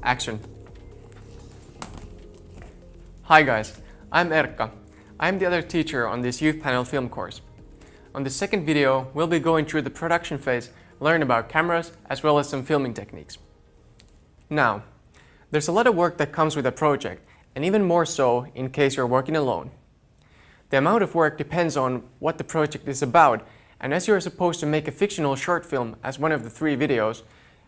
Action. Hi guys, I'm Erkka. I'm the other teacher on this youth panel film course. On the second video, we'll be going through the production phase, learn about cameras, as well as some filming techniques. Now, there's a lot of work that comes with a project, and even more so in case you're working alone. The amount of work depends on what the project is about, and as you're supposed to make a fictional short film as one of the 3 videos,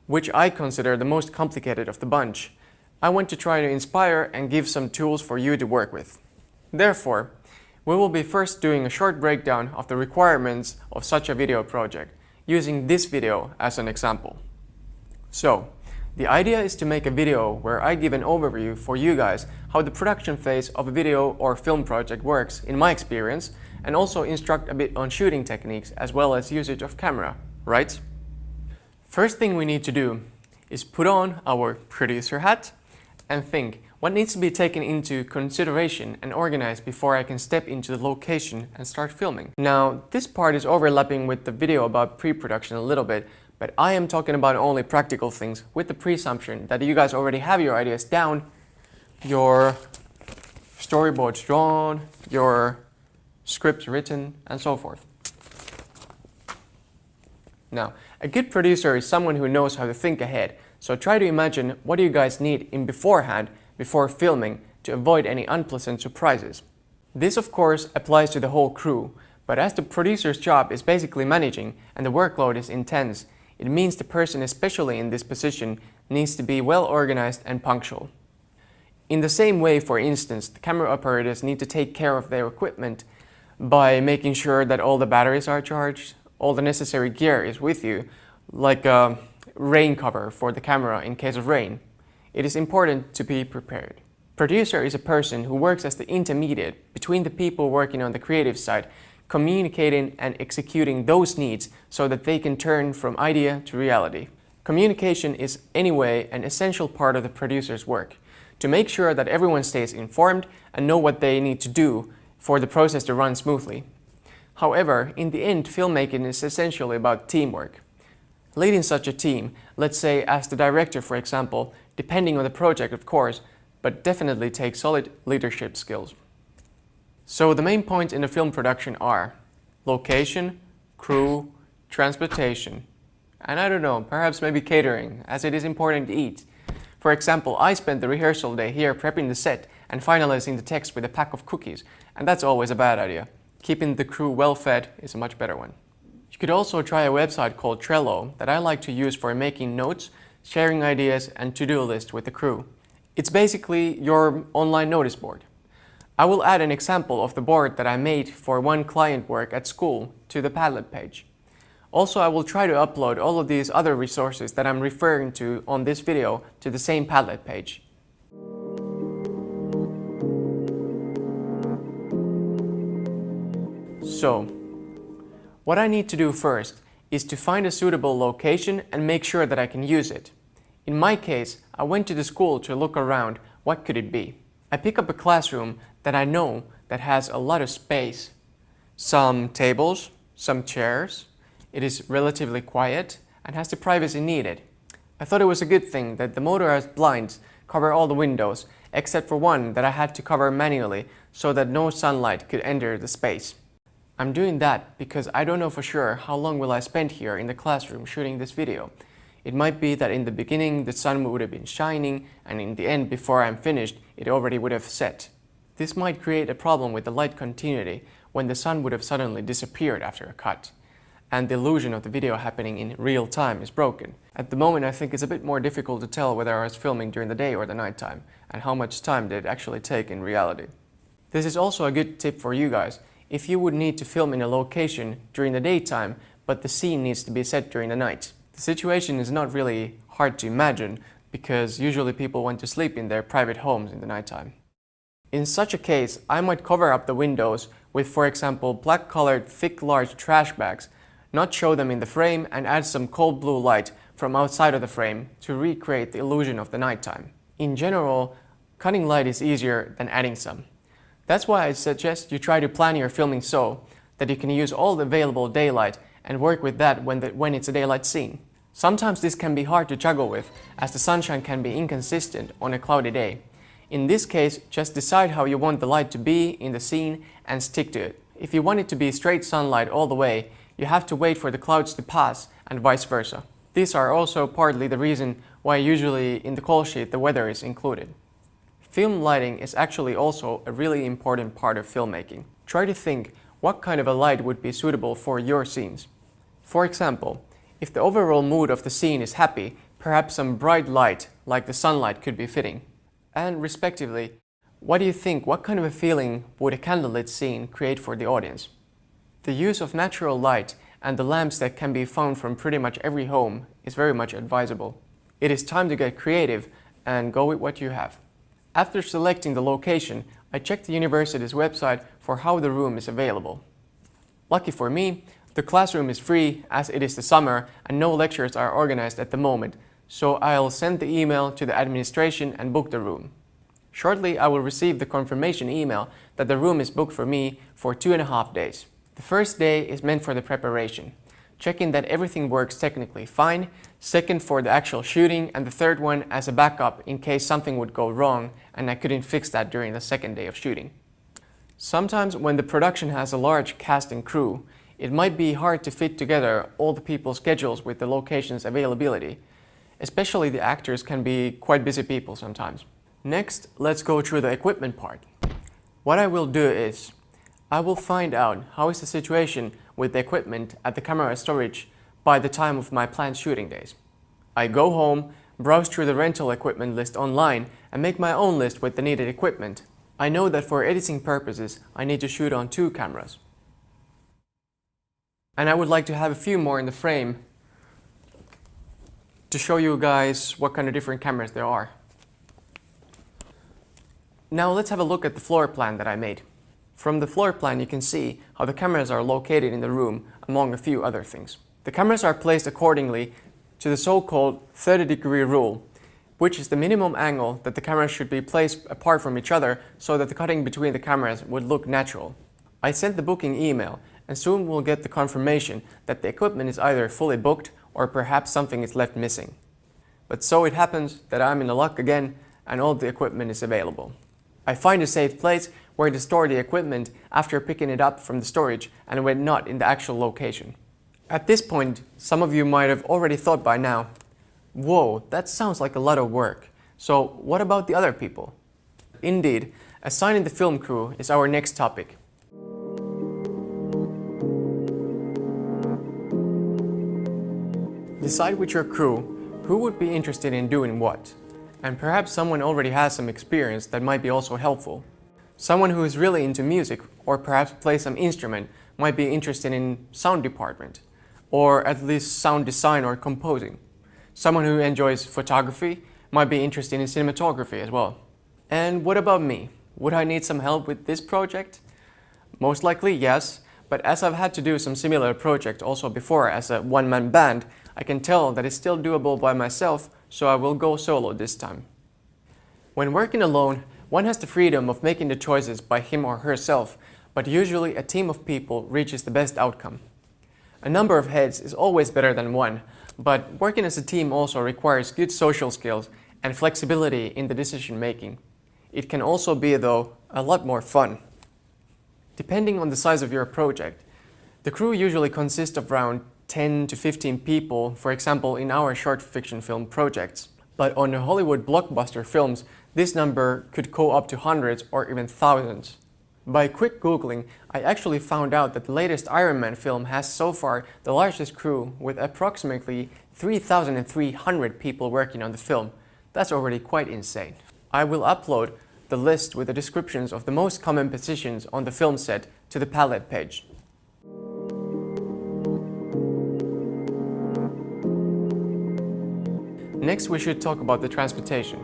which I consider the most complicated of the bunch, I want to try to inspire and give some tools for you to work with. Therefore, we will be first doing a short breakdown of the requirements of such a video project, using this video as an example. So, the idea is to make a video where I give an overview for you guys how the production phase of a video or film project works in my experience, and also instruct a bit on shooting techniques as well as usage of camera, right? First thing we need to do is put on our producer hat and think what needs to be taken into consideration and organized before I can step into the location and start filming. Now, this part is overlapping with the video about pre-production a little bit, but I am talking about only practical things with the presumption that you guys already have your ideas down, your storyboards drawn, your scripts written, and so forth. Now, a good producer is someone who knows how to think ahead, so try to imagine what you guys need in beforehand before filming to avoid any unpleasant surprises. This of course applies to the whole crew, but as the producer's job is basically managing and the workload is intense, it means the person especially in this position needs to be well organized and punctual. In the same way, for instance, the camera operators need to take care of their equipment by making sure that all the batteries are charged, all the necessary gear is with you, like a rain cover for the camera in case of rain. It is important to be prepared. Producer is a person who works as the intermediate between the people working on the creative side, communicating and executing those needs so that they can turn from idea to reality. Communication is anyway an essential part of the producer's work, to make sure that everyone stays informed and know what they need to do for the process to run smoothly. However, in the end, filmmaking is essentially about teamwork. Leading such a team, let's say as the director for example, depending on the project of course, but definitely takes solid leadership skills. So the main points in the film production are location, crew, transportation, and I don't know, perhaps maybe catering, as it is important to eat. For example, I spent the rehearsal day here prepping the set and finalizing the text with a pack of cookies, and that's always a bad idea. Keeping the crew well fed is a much better one. You could also try a website called Trello that I like to use for making notes, sharing ideas and to-do lists with the crew. It's basically your online notice board. I will add an example of the board that I made for one client work at school to the Padlet page. Also, I will try to upload all of these other resources that I'm referring to on this video to the same Padlet page. So, what I need to do first is to find a suitable location and make sure that I can use it. In my case, I went to the school to look around what could it be. I pick up a classroom that I know that has a lot of space. Some tables, some chairs. It is relatively quiet and has the privacy needed. I thought it was a good thing that the motorized blinds cover all the windows except for one that I had to cover manually so that no sunlight could enter the space. I'm doing that because I don't know for sure how long will I spend here in the classroom shooting this video. It might be that in the beginning the sun would have been shining and in the end before I'm finished it already would have set. This might create a problem with the light continuity when the sun would have suddenly disappeared after a cut, and the illusion of the video happening in real time is broken. At the moment I think it's a bit more difficult to tell whether I was filming during the day or the night time, and how much time did it actually take in reality. This is also a good tip for you guys. If you would need to film in a location during the daytime, but the scene needs to be set during the night. The situation is not really hard to imagine, because usually people want to sleep in their private homes in the nighttime. In such a case, I might cover up the windows with, for example, black-colored thick large trash bags, not show them in the frame, and add some cold blue light from outside of the frame to recreate the illusion of the nighttime. In general, cutting light is easier than adding some. That's why I suggest you try to plan your filming so that you can use all the available daylight and work with that when it's a daylight scene. Sometimes this can be hard to juggle with, as the sunshine can be inconsistent on a cloudy day. In this case, just decide how you want the light to be in the scene and stick to it. If you want it to be straight sunlight all the way, you have to wait for the clouds to pass and vice versa. These are also partly the reason why usually in the call sheet the weather is included. Film lighting is actually also a really important part of filmmaking. Try to think what kind of a light would be suitable for your scenes. For example, if the overall mood of the scene is happy, perhaps some bright light like the sunlight could be fitting. And respectively, what do you think, what kind of a feeling would a candlelit scene create for the audience? The use of natural light and the lamps that can be found from pretty much every home is very much advisable. It is time to get creative and go with what you have. After selecting the location, I checked the university's website for how the room is available. Lucky for me, the classroom is free as it is the summer and no lectures are organized at the moment, so I'll send the email to the administration and book the room. Shortly, I will receive the confirmation email that the room is booked for me for 2.5 days. The first day is meant for the preparation, checking that everything works technically fine, second for the actual shooting, and the third one as a backup in case something would go wrong and I couldn't fix that during the second day of shooting. Sometimes when the production has a large cast and crew, it might be hard to fit together all the people's schedules with the location's availability. Especially the actors can be quite busy people sometimes. Next, let's go through the equipment part. What I will do is, I will find out how is the situation with the equipment at the camera storage by the time of my planned shooting days. I go home, browse through the rental equipment list online and make my own list with the needed equipment. I know that for editing purposes I need to shoot on 2 cameras. And I would like to have a few more in the frame to show you guys what kind of different cameras there are. Now let's have a look at the floor plan that I made. From the floor plan you can see how the cameras are located in the room among a few other things. The cameras are placed accordingly to the so-called 30-degree rule, which is the minimum angle that the cameras should be placed apart from each other so that the cutting between the cameras would look natural. I sent the booking email and soon we'll get the confirmation that the equipment is either fully booked or perhaps something is left missing. But so it happens that I'm in the luck again and all the equipment is available. I find a safe place where to store the equipment after picking it up from the storage and when not in the actual location. At this point, some of you might have already thought by now, whoa, that sounds like a lot of work. So what about the other people? Indeed, assigning the film crew is our next topic. Decide with your crew who would be interested in doing what. And perhaps someone already has some experience that might be also helpful. Someone who is really into music or perhaps plays some instrument might be interested in sound department or at least sound design or composing. Someone who enjoys photography might be interested in cinematography as well. And what about me? Would I need some help with this project? Most likely yes, but as I've had to do some similar project also before as a one-man band, I can tell that it's still doable by myself, so I will go solo this time. When working alone, one has the freedom of making the choices by him or herself, but usually a team of people reaches the best outcome. A number of heads is always better than one, but working as a team also requires good social skills and flexibility in the decision making. It can also be, though, a lot more fun. Depending on the size of your project, the crew usually consists of around 10 to 15 people, for example in our short fiction film projects. But on Hollywood blockbuster films, this number could go up to hundreds or even thousands. By quick Googling, I actually found out that the latest Iron Man film has so far the largest crew with approximately 3,300 people working on the film. That's already quite insane. I will upload the list with the descriptions of the most common positions on the film set to the palette page. Next we should talk about the transportation.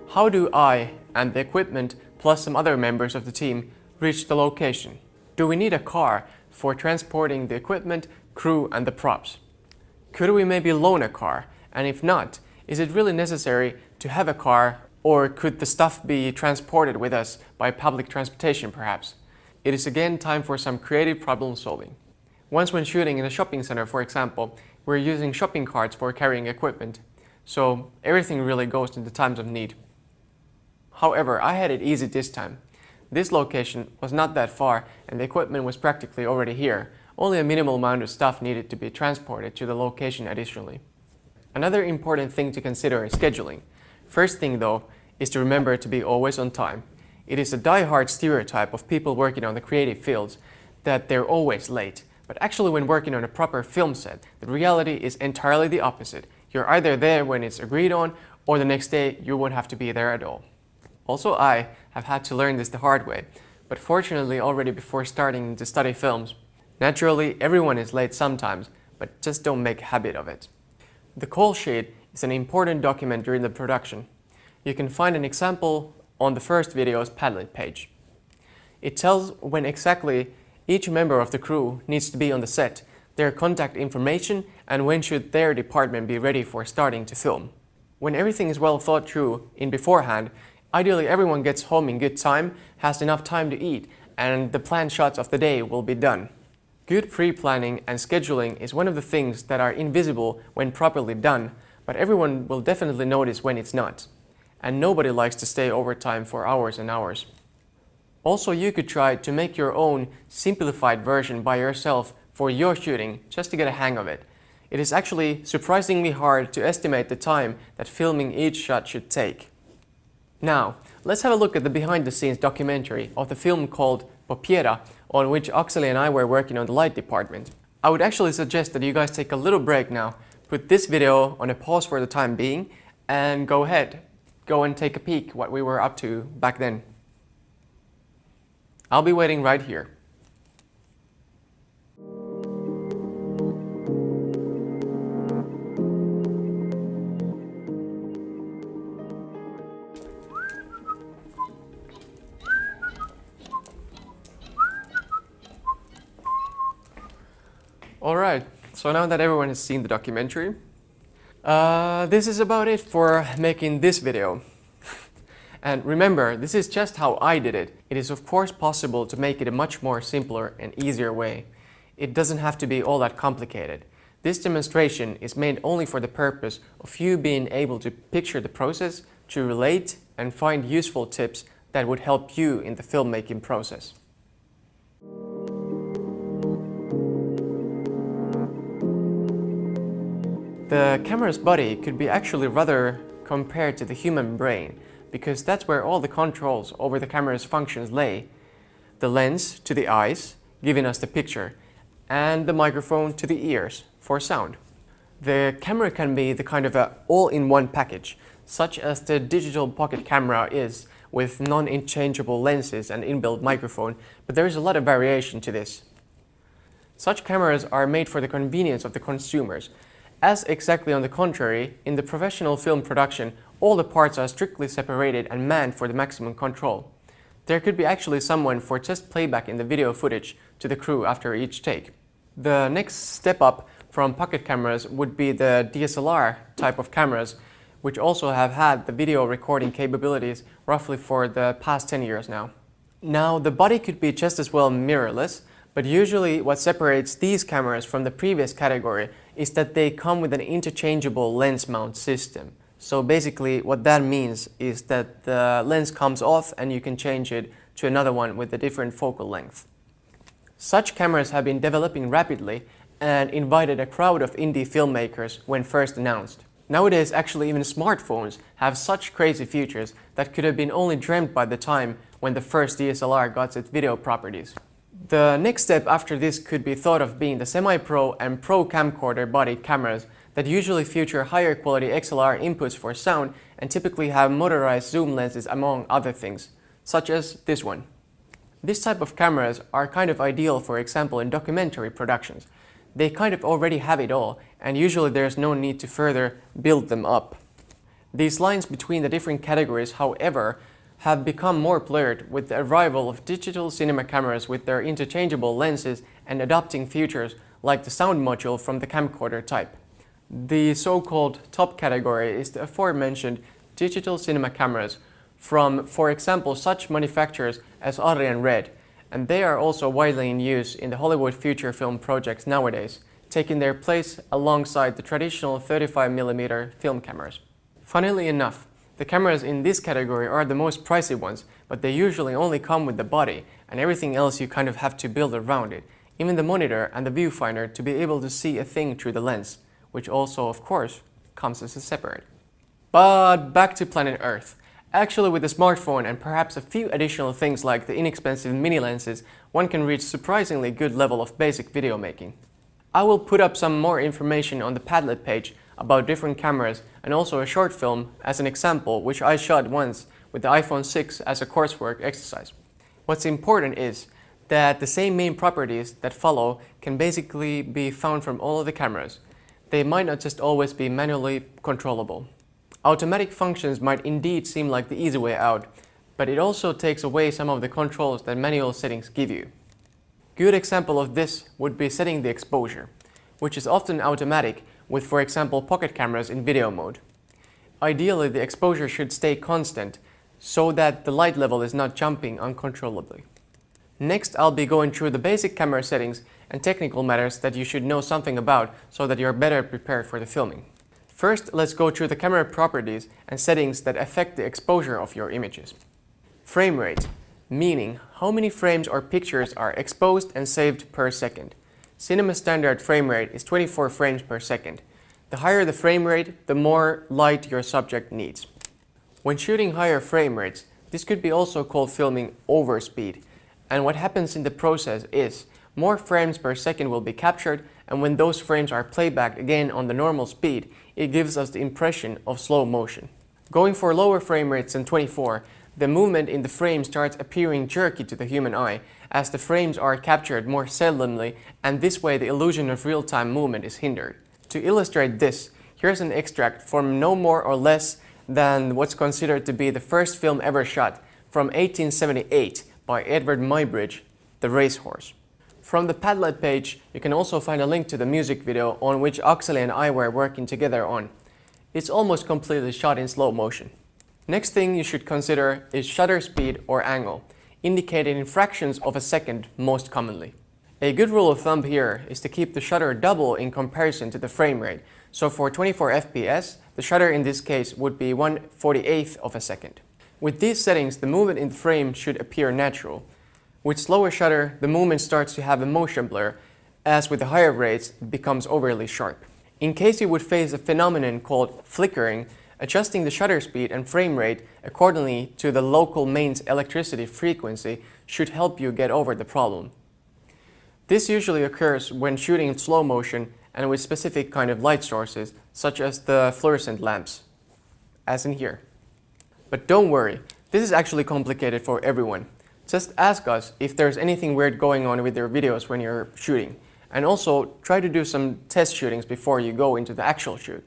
How do I and the equipment plus some other members of the team reach the location? Do we need a car for transporting the equipment, crew and the props? Could we maybe loan a car? And if not, is it really necessary to have a car, or could the stuff be transported with us by public transportation perhaps? It is again time for some creative problem solving. Once when shooting in a shopping center, for example, we're using shopping carts for carrying equipment, so everything really goes into times of need. However, I had it easy this time. This location was not that far and the equipment was practically already here. Only a minimal amount of stuff needed to be transported to the location additionally. Another important thing to consider is scheduling. First thing though is to remember to be always on time. It is a die-hard stereotype of people working on the creative fields that they're always late. But actually when working on a proper film set, the reality is entirely the opposite. You're either there when it's agreed on, or the next day you won't have to be there at all. Also, I have had to learn this the hard way, but fortunately already before starting to study films. Naturally, everyone is late sometimes, but just don't make a habit of it. The call sheet is an important document during the production. You can find an example on the first video's Padlet page. It tells when exactly each member of the crew needs to be on the set, their contact information, and when should their department be ready for starting to film. When everything is well thought through in beforehand, ideally everyone gets home in good time, has enough time to eat, and the planned shots of the day will be done. Good pre-planning and scheduling is one of the things that are invisible when properly done, but everyone will definitely notice when it's not. And nobody likes to stay overtime for hours and hours. Also, you could try to make your own simplified version by yourself for your shooting, just to get a hang of it. It is actually surprisingly hard to estimate the time that filming each shot should take. Now, let's have a look at the behind-the-scenes documentary of the film called Popiera, on which Akseli and I were working on the light department. I would actually suggest that you guys take a little break now, put this video on a pause for the time being, and go ahead, go and take a peek what we were up to back then. I'll be waiting right here. Alright, so now that everyone has seen the documentary, this is about it for making this video. And remember, this is just how I did it. It is of course possible to make it a much more simpler and easier way. It doesn't have to be all that complicated. This demonstration is made only for the purpose of you being able to picture the process, to relate and find useful tips that would help you in the filmmaking process. The camera's body could be actually rather compared to the human brain, because that's where all the controls over the camera's functions lay. The lens to the eyes, giving us the picture, and the microphone to the ears for sound. The camera can be the kind of a all-in-one package, such as the digital pocket camera is, with non-interchangeable lenses and inbuilt microphone, but there is a lot of variation to this. Such cameras are made for the convenience of the consumers. As exactly on the contrary, in the professional film production, all the parts are strictly separated and manned for the maximum control. There could be actually someone for just playback in the video footage to the crew after each take. The next step up from pocket cameras would be the DSLR type of cameras, which also have had the video recording capabilities roughly for the past 10 years now. Now, the body could be just as well mirrorless, but usually what separates these cameras from the previous category is that they come with an interchangeable lens mount system. So basically what that means is that the lens comes off and you can change it to another one with a different focal length. Such cameras have been developing rapidly and invited a crowd of indie filmmakers when first announced. Nowadays actually even smartphones have such crazy features that could have been only dreamt by the time when the first DSLR got its video properties. The next step after this could be thought of being the semi-pro and pro camcorder body cameras that usually feature higher quality XLR inputs for sound and typically have motorized zoom lenses among other things, such as this one. This type of cameras are kind of ideal, for example, in documentary productions. They kind of already have it all, and usually there's no need to further build them up. These lines between the different categories, however, have become more blurred with the arrival of digital cinema cameras with their interchangeable lenses and adopting features like the sound module from the camcorder type. The so-called top category is the aforementioned digital cinema cameras from, for example, such manufacturers as Arri and Red, and they are also widely in use in the Hollywood feature film projects nowadays, taking their place alongside the traditional 35mm film cameras. Funnily enough, the cameras in this category are the most pricey ones, but they usually only come with the body, and everything else you kind of have to build around it, even the monitor and the viewfinder to be able to see a thing through the lens, which also, of course, comes as a separate. But back to planet Earth. Actually, with a smartphone and perhaps a few additional things like the inexpensive mini lenses, one can reach surprisingly good level of basic video making. I will put up some more information on the Padlet page about different cameras and also a short film as an example which I shot once with the iPhone 6 as a coursework exercise. What's important is that the same main properties that follow can basically be found from all of the cameras. They might not just always be manually controllable. Automatic functions might indeed seem like the easy way out, but it also takes away some of the controls that manual settings give you. Good example of this would be setting the exposure, which is often automatic with, for example, pocket cameras in video mode. Ideally, the exposure should stay constant so that the light level is not jumping uncontrollably. Next, I'll be going through the basic camera settings and technical matters that you should know something about so that you're better prepared for the filming. First, let's go through the camera properties and settings that affect the exposure of your images. Frame rate, meaning how many frames or pictures are exposed and saved per second. Cinema standard frame rate is 24 frames per second. The higher the frame rate, the more light your subject needs. When shooting higher frame rates, this could be also called filming overspeed. And what happens in the process is more frames per second will be captured, and when those frames are played back again on the normal speed, it gives us the impression of slow motion. Going for lower frame rates than 24, the movement in the frame starts appearing jerky to the human eye, as the frames are captured more seldomly, and this way the illusion of real-time movement is hindered. To illustrate this, here's an extract from no more or less than what's considered to be the first film ever shot from 1878 by Edward Muybridge, The Racehorse. From the Padlet page, you can also find a link to the music video on which Akseli and I were working together on. It's almost completely shot in slow motion. Next thing you should consider is shutter speed or angle, indicated in fractions of a second most commonly. A good rule of thumb here is to keep the shutter double in comparison to the frame rate. So for 24 FPS, the shutter in this case would be 1/48th of a second. With these settings, the movement in the frame should appear natural. With slower shutter, the movement starts to have a motion blur, as with the higher rates, it becomes overly sharp. In case you would face a phenomenon called flickering, adjusting the shutter speed and frame rate accordingly to the local mains electricity frequency should help you get over the problem. This usually occurs when shooting in slow motion and with specific kind of light sources, such as the fluorescent lamps, as in here. But don't worry, this is actually complicated for everyone. Just ask us if there's anything weird going on with your videos when you're shooting, and also try to do some test shootings before you go into the actual shoot.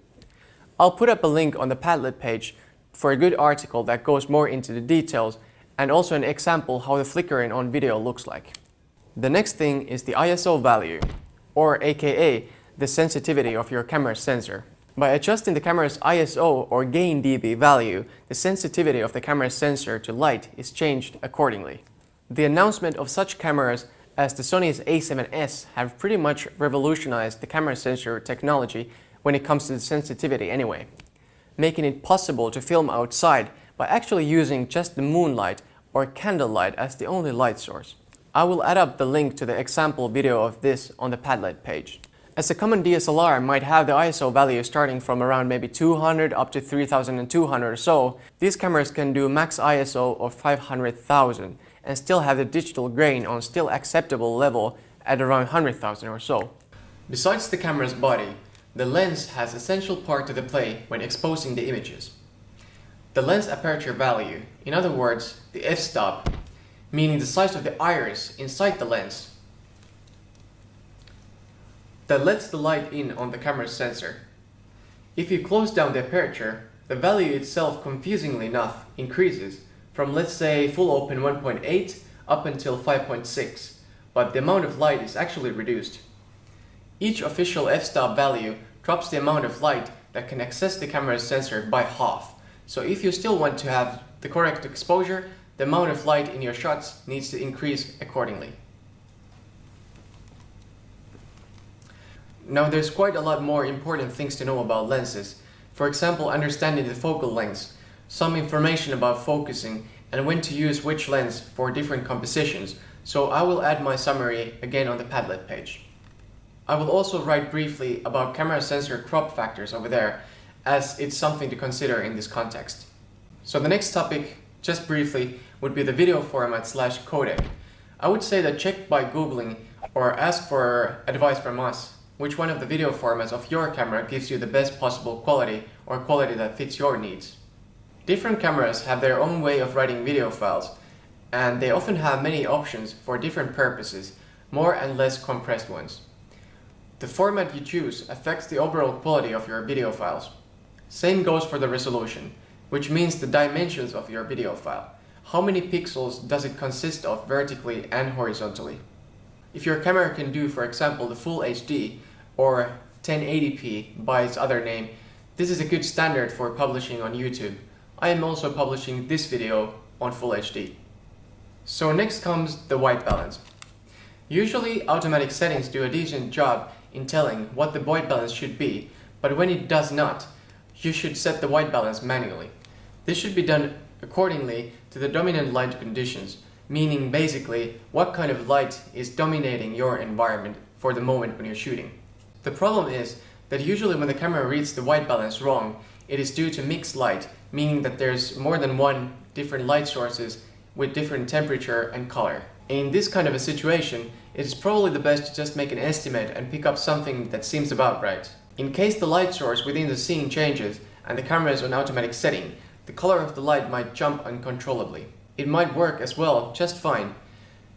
I'll put up a link on the Padlet page for a good article that goes more into the details and also an example how the flickering on video looks like. The next thing is the ISO value, or aka the sensitivity of your camera's sensor. By adjusting the camera's ISO or gain dB value, the sensitivity of the camera's sensor to light is changed accordingly. The announcement of such cameras as the Sony's A7S have pretty much revolutionized the camera sensor technology when it comes to the sensitivity anyway, making it possible to film outside by actually using just the moonlight or candlelight as the only light source. I will add up the link to the example video of this on the Padlet page. As a common DSLR might have the ISO value starting from around maybe 200 up to 3200 or so, these cameras can do max ISO of 500,000 and still have the digital grain on still acceptable level at around 100,000 or so. Besides the camera's body, the lens has essential part to the play when exposing the images. The lens aperture value, in other words, the f-stop, meaning the size of the iris inside the lens, that lets the light in on the camera's sensor. If you close down the aperture, the value itself, confusingly enough, increases from, let's say, full open 1.8 up until 5.6, but the amount of light is actually reduced. Each official f-stop value drops the amount of light that can access the camera's sensor by half. So if you still want to have the correct exposure, the amount of light in your shots needs to increase accordingly. Now there's quite a lot more important things to know about lenses. For example, understanding the focal lengths, some information about focusing, and when to use which lens for different compositions, so I will add my summary again on the Padlet page. I will also write briefly about camera sensor crop factors over there, as it's something to consider in this context. So the next topic, just briefly, would be the video format / codec. I would say that check by Googling or ask for advice from us which one of the video formats of your camera gives you the best possible quality or quality that fits your needs. Different cameras have their own way of writing video files, and they often have many options for different purposes, more and less compressed ones. The format you choose affects the overall quality of your video files. Same goes for the resolution, which means the dimensions of your video file. How many pixels does it consist of vertically and horizontally? If your camera can do, for example, the Full HD or 1080p by its other name, this is a good standard for publishing on YouTube. I am also publishing this video on Full HD. So next comes the white balance. Usually automatic settings do a decent job in telling what the white balance should be, but when it does not, you should set the white balance manually. This should be done accordingly to the dominant light conditions, meaning basically what kind of light is dominating your environment for the moment when you're shooting. The problem is that usually when the camera reads the white balance wrong, it is due to mixed light, meaning that there's more than one different light sources with different temperature and color. In this kind of a situation, it is probably the best to just make an estimate and pick up something that seems about right. In case the light source within the scene changes and the camera is on automatic setting, the color of the light might jump uncontrollably. It might work as well just fine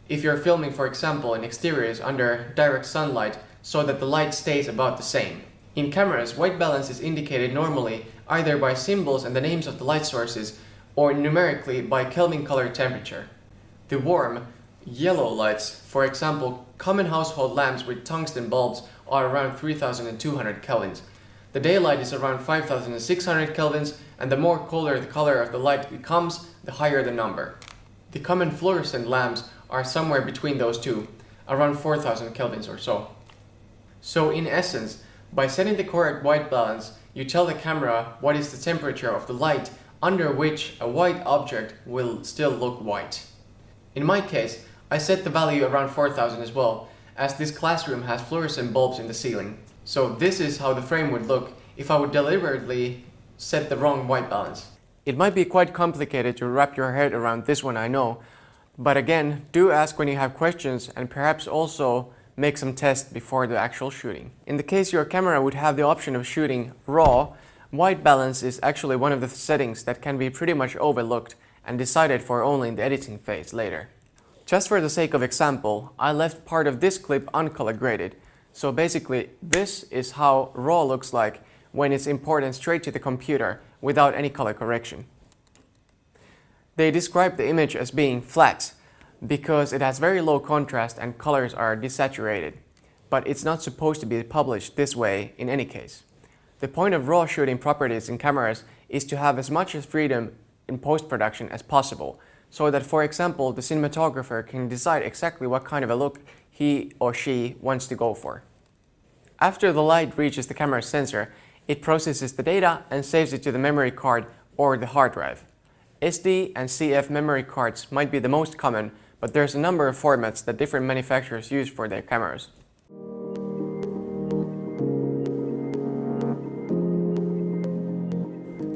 if you're filming, for example, in exteriors under direct sunlight so that the light stays about the same. In cameras, white balance is indicated normally either by symbols and the names of the light sources or numerically by Kelvin color temperature. The warm, yellow lights, for example, common household lamps with tungsten bulbs are around 3200 kelvins. The daylight is around 5600 kelvins, and the more colder the color of the light becomes, the higher the number. The common fluorescent lamps are somewhere between those two, around 4000 kelvins or so. So in essence, by setting the correct white balance, you tell the camera what is the temperature of the light under which a white object will still look white. In my case, I set the value around 4000 as well, as this classroom has fluorescent bulbs in the ceiling. So this is how the frame would look if I would deliberately set the wrong white balance. It might be quite complicated to wrap your head around this one, I know, but again, do ask when you have questions and perhaps also make some tests before the actual shooting. In the case your camera would have the option of shooting RAW, white balance is actually one of the settings that can be pretty much overlooked and decided for only in the editing phase later. Just for the sake of example, I left part of this clip uncolor graded. So basically, this is how RAW looks like when it's imported straight to the computer without any color correction. They describe the image as being flat because it has very low contrast and colors are desaturated, but it's not supposed to be published this way in any case. The point of RAW shooting properties in cameras is to have as much freedom in post-production as possible, so that, for example, the cinematographer can decide exactly what kind of a look he or she wants to go for. After the light reaches the camera's sensor, it processes the data and saves it to the memory card or the hard drive. SD and CF memory cards might be the most common, but there's a number of formats that different manufacturers use for their cameras.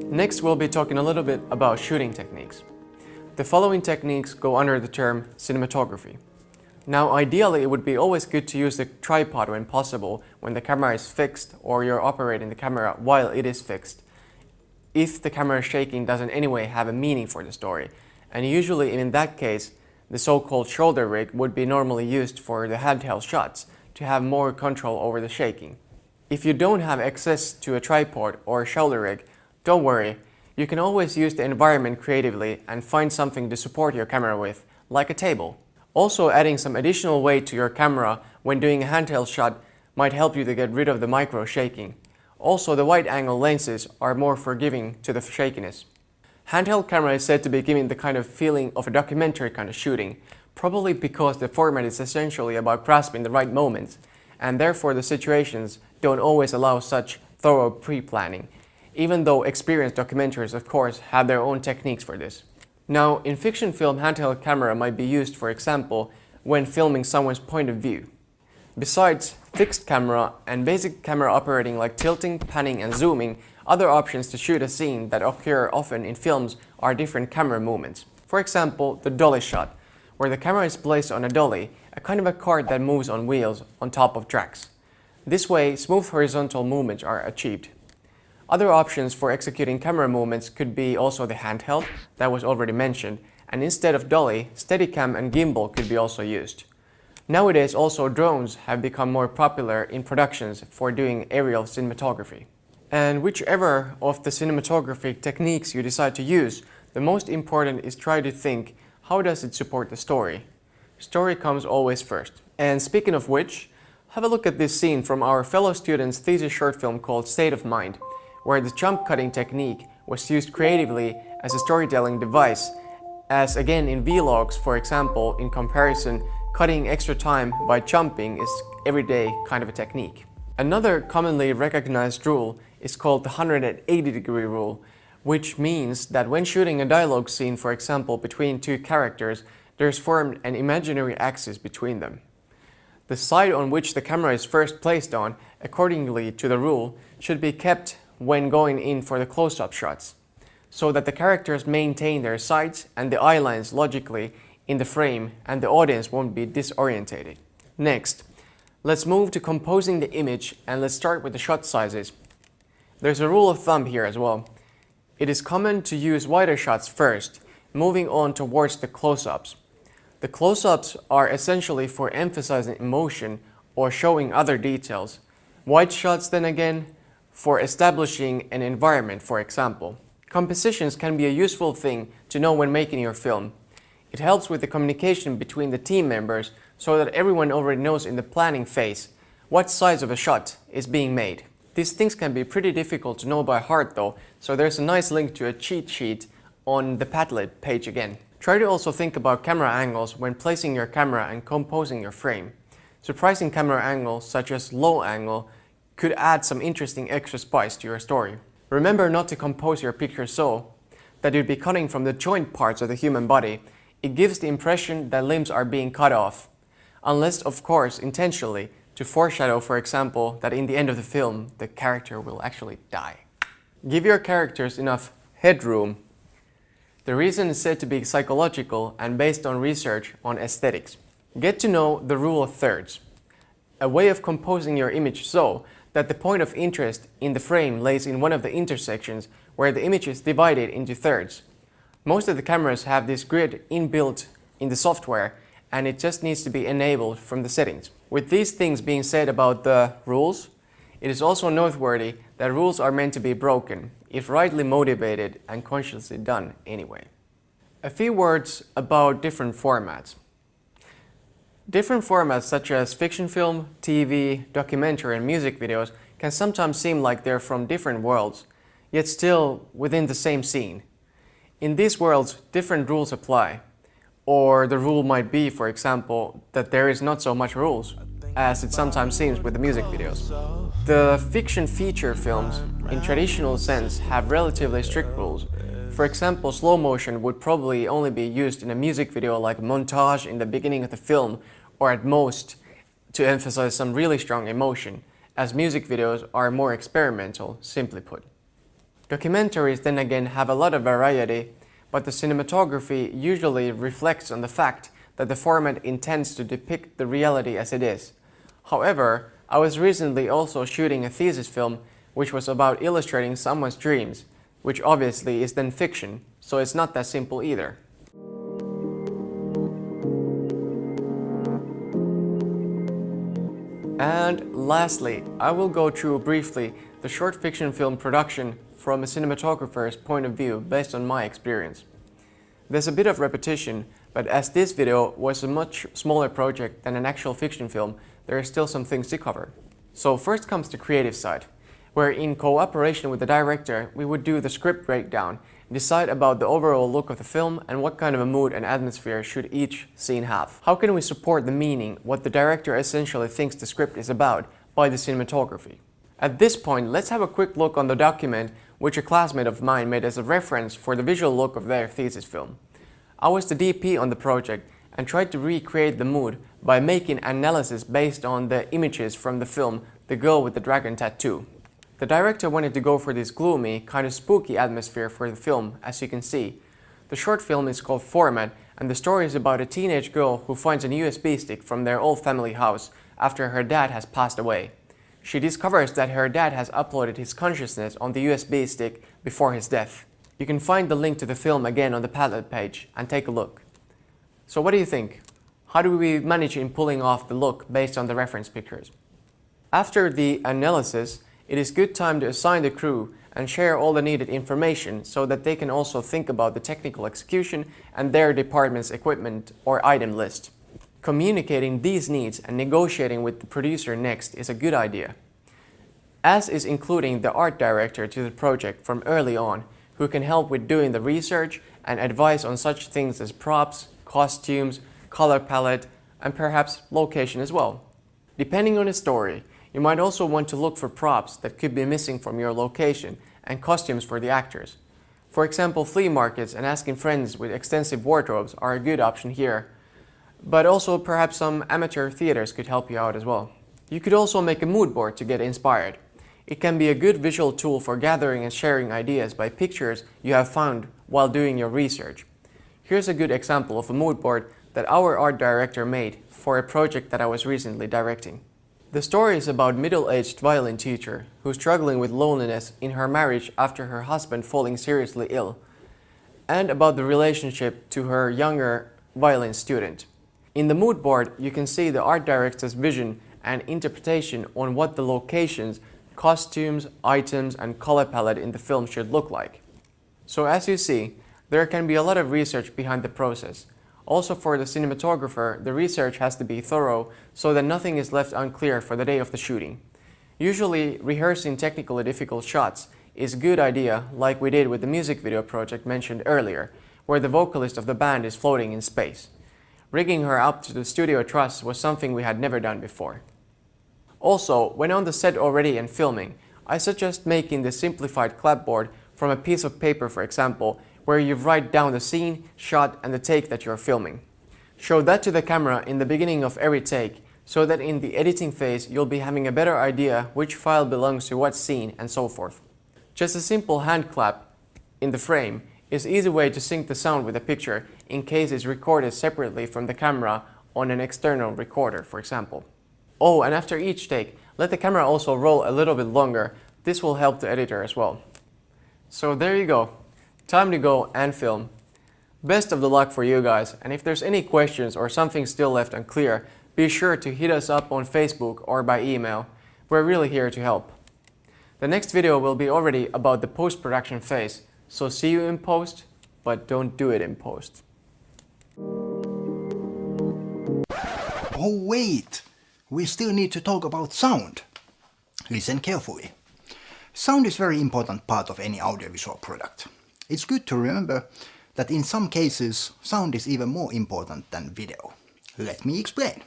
Next, we'll be talking a little bit about shooting techniques. The following techniques go under the term cinematography. Now, ideally, it would be always good to use the tripod when possible, when the camera is fixed or you're operating the camera while it is fixed, if the camera shaking doesn't anyway have a meaning for the story. And usually in that case, the so-called shoulder rig would be normally used for the handheld shots to have more control over the shaking. If you don't have access to a tripod or a shoulder rig, don't worry, you can always use the environment creatively and find something to support your camera with, like a table. Also, adding some additional weight to your camera when doing a handheld shot might help you to get rid of the micro shaking. Also, the wide-angle lenses are more forgiving to the shakiness. Handheld camera is said to be giving the kind of feeling of a documentary kind of shooting, probably because the format is essentially about grasping the right moments, and therefore the situations don't always allow such thorough pre-planning, even though experienced documentarists of course have their own techniques for this. Now, in fiction film, handheld camera might be used, for example, when filming someone's point of view. Besides fixed camera and basic camera operating like tilting, panning and zooming, other options to shoot a scene that occur often in films are different camera movements. For example, the dolly shot, where the camera is placed on a dolly, a kind of a cart that moves on wheels on top of tracks. This way, smooth horizontal movements are achieved. Other options for executing camera movements could be also the handheld, that was already mentioned, and instead of dolly, Steadicam and gimbal could be also used. Nowadays also drones have become more popular in productions for doing aerial cinematography. And whichever of the cinematography techniques you decide to use, the most important is try to think, how does it support the story? Story comes always first. And speaking of which, have a look at this scene from our fellow students' thesis short film called State of Mind, where the jump cutting technique was used creatively as a storytelling device, as again in vlogs, for example, in comparison, cutting extra time by jumping is everyday kind of a technique. Another commonly recognized rule is called the 180-degree rule, which means that when shooting a dialogue scene, for example, between two characters, there's formed an imaginary axis between them. The side on which the camera is first placed on, accordingly to the rule, should be kept when going in for the close-up shots, so that the characters maintain their sights and the eye lines logically in the frame and the audience won't be disorientated. Next, let's move to composing the image and let's start with the shot sizes. There's a rule of thumb here as well. It is common to use wider shots first, moving on towards the close-ups. The close-ups are essentially for emphasizing emotion or showing other details. Wide shots then again, for establishing an environment, for example. Compositions can be a useful thing to know when making your film. It helps with the communication between the team members so that everyone already knows in the planning phase what size of a shot is being made. These things can be pretty difficult to know by heart though, so there's a nice link to a cheat sheet on the Padlet page again. Try to also think about camera angles when placing your camera and composing your frame. Surprising camera angles such as low angle could add some interesting extra spice to your story. Remember not to compose your picture so that you'd be cutting from the joint parts of the human body. It gives the impression that limbs are being cut off, unless of course intentionally to foreshadow, for example, that in the end of the film the character will actually die. Give your characters enough headroom. The reason is said to be psychological and based on research on aesthetics. Get to know the rule of thirds, a way of composing your image so that the point of interest in the frame lays in one of the intersections where the image is divided into thirds. Most of the cameras have this grid inbuilt in the software and it just needs to be enabled from the settings. With these things being said about the rules, it is also noteworthy that rules are meant to be broken, if rightly motivated and consciously done anyway. A few words about different formats. Different formats such as fiction film, TV, documentary and music videos can sometimes seem like they're from different worlds, yet still within the same scene. In these worlds, different rules apply. Or the rule might be, for example, that there is not so much rules, as it sometimes seems with the music videos. The fiction feature films, in traditional sense, have relatively strict rules. For example, slow motion would probably only be used in a music video like montage in the beginning of the film, or at most to emphasize some really strong emotion, as music videos are more experimental, simply put. Documentaries then again have a lot of variety, but the cinematography usually reflects on the fact that the format intends to depict the reality as it is. However, I was recently also shooting a thesis film which was about illustrating someone's dreams, which obviously is then fiction, so it's not that simple either. And lastly, I will go through briefly the short fiction film production from a cinematographer's point of view based on my experience. There's a bit of repetition, but as this video was a much smaller project than an actual fiction film, there are still some things to cover. So first comes the creative side, where in cooperation with the director we would do the script breakdown decide about the overall look of the film and what kind of a mood and atmosphere should each scene have. How can we support the meaning, what the director essentially thinks the script is about, by the cinematography? At this point, let's have a quick look on the document which a classmate of mine made as a reference for the visual look of their thesis film. I was the DP on the project and tried to recreate the mood by making analysis based on the images from the film The Girl with the Dragon Tattoo. The director wanted to go for this gloomy, kind of spooky atmosphere for the film, as you can see. The short film is called Format, and the story is about a teenage girl who finds a USB stick from their old family house after her dad has passed away. She discovers that her dad has uploaded his consciousness on the USB stick before his death. You can find the link to the film again on the Padlet page and take a look. So what do you think? How do we manage in pulling off the look based on the reference pictures? After the analysis, it is good time to assign the crew and share all the needed information so that they can also think about the technical execution and their department's equipment or item list. Communicating these needs and negotiating with the producer next is a good idea, as is including the art director to the project from early on, who can help with doing the research and advice on such things as props, costumes, color palette, and perhaps location as well. Depending on the story, you might also want to look for props that could be missing from your location and costumes for the actors. For example, flea markets and asking friends with extensive wardrobes are a good option here, but also perhaps some amateur theaters could help you out as well. You could also make a mood board to get inspired. It can be a good visual tool for gathering and sharing ideas by pictures you have found while doing your research. Here's a good example of a mood board that our art director made for a project that I was recently directing. The story is about a middle-aged violin teacher who's struggling with loneliness in her marriage after her husband falling seriously ill, and about the relationship to her younger violin student. In the mood board, you can see the art director's vision and interpretation on what the locations, costumes, items, and color palette in the film should look like. So as you see, there can be a lot of research behind the process. Also for the cinematographer, the research has to be thorough so that nothing is left unclear for the day of the shooting. Usually, rehearsing technically difficult shots is a good idea, like we did with the music video project mentioned earlier, where the vocalist of the band is floating in space. Rigging her up to the studio truss was something we had never done before. Also, when on the set already and filming, I suggest making the simplified clapboard from a piece of paper, for example, where you write down the scene, shot, and the take that you're filming. Show that to the camera in the beginning of every take, so that in the editing phase you'll be having a better idea which file belongs to what scene and so forth. Just a simple hand clap in the frame is an easy way to sync the sound with the picture in case it's recorded separately from the camera on an external recorder, for example. Oh, and after each take, let the camera also roll a little bit longer. This will help the editor as well. So there you go. Time to go and film. Best of the luck for you guys, and if there's any questions or something still left unclear, be sure to hit us up on Facebook or by email. We're really here to help. The next video will be already about the post-production phase, so see you in post, but don't do it in post. Oh wait! We still need to talk about sound. Listen carefully. Sound is a very important part of any audiovisual product. It's good to remember that in some cases sound is even more important than video. Let me explain.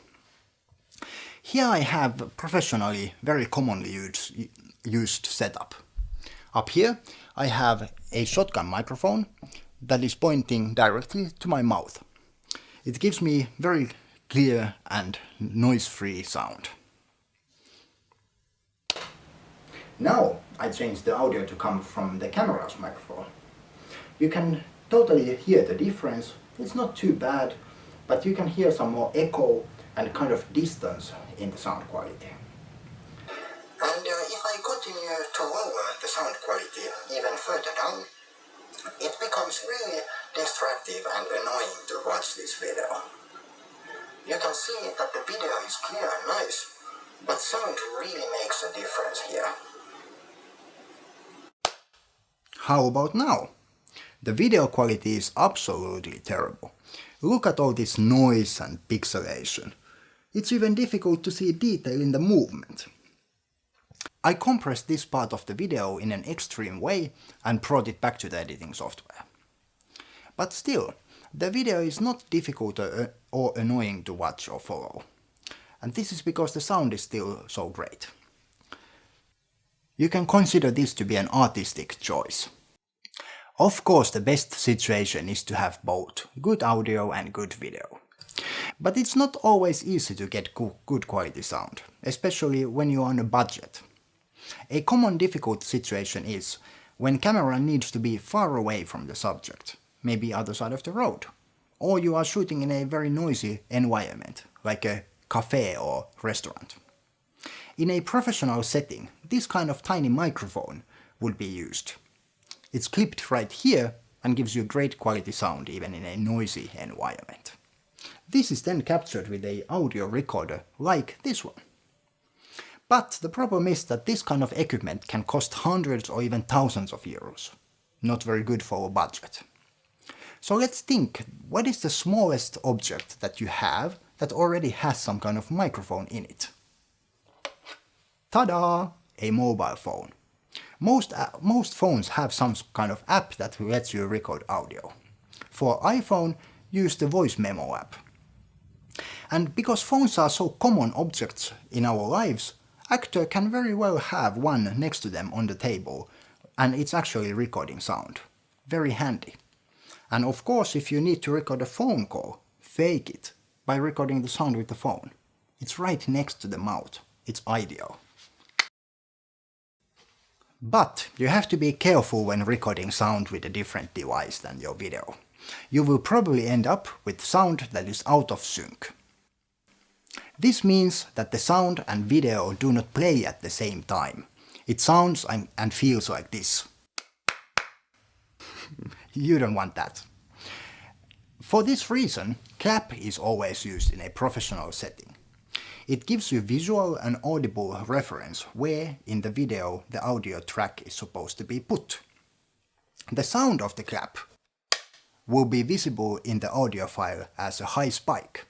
Here I have a professionally very commonly used setup. Up here I have a shotgun microphone that is pointing directly to my mouth. It gives me very clear and noise-free sound. Now I change the audio to come from the camera's microphone. You can totally hear the difference. It's not too bad, but you can hear some more echo and kind of distance in the sound quality. And if I continue to lower the sound quality even further down, it becomes really distracting and annoying to watch this video. You can see that the video is clear and nice, but sound really makes a difference here. How about now? The video quality is absolutely terrible. Look at all this noise and pixelation. It's even difficult to see detail in the movement. I compressed this part of the video in an extreme way and brought it back to the editing software. But still, the video is not difficult or annoying to watch or follow. And this is because the sound is still so great. You can consider this to be an artistic choice. Of course, the best situation is to have both good audio and good video. But it's not always easy to get good quality sound, especially when you are on a budget. A common difficult situation is when camera needs to be far away from the subject, maybe other side of the road, or you are shooting in a very noisy environment, like a cafe or restaurant. In a professional setting, this kind of tiny microphone would be used. It's clipped right here and gives you great quality sound even in a noisy environment. This is then captured with an audio recorder like this one. But the problem is that this kind of equipment can cost hundreds or even thousands of euros. Not very good for a budget. So let's think, what is the smallest object that you have that already has some kind of microphone in it? Ta-da! A mobile phone. Most phones have some kind of app that lets you record audio. For iPhone, use the voice memo app. And because phones are so common objects in our lives, actor can very well have one next to them on the table, and it's actually recording sound. Very handy. And of course, if you need to record a phone call, fake it by recording the sound with the phone. It's right next to the mouth. It's ideal. But you have to be careful when recording sound with a different device than your video. You will probably end up with sound that is out of sync. This means that the sound and video do not play at the same time. It sounds and feels like this. You don't want that. For this reason, clap is always used in a professional setting. It gives you visual and audible reference where in the video the audio track is supposed to be put. The sound of the clap will be visible in the audio file as a high spike,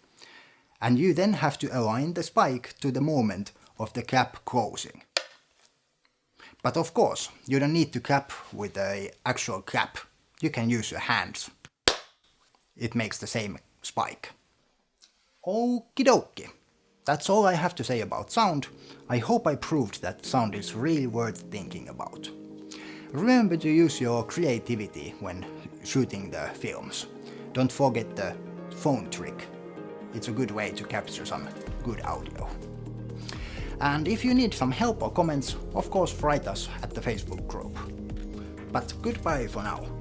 and you then have to align the spike to the moment of the clap closing. But of course, you don't need to clap with an actual clap. You can use your hands. It makes the same spike. Okie dokie. That's all I have to say about sound. I hope I proved that sound is really worth thinking about. Remember to use your creativity when shooting the films. Don't forget the phone trick. It's a good way to capture some good audio. And if you need some help or comments, of course write us at the Facebook group. But goodbye for now.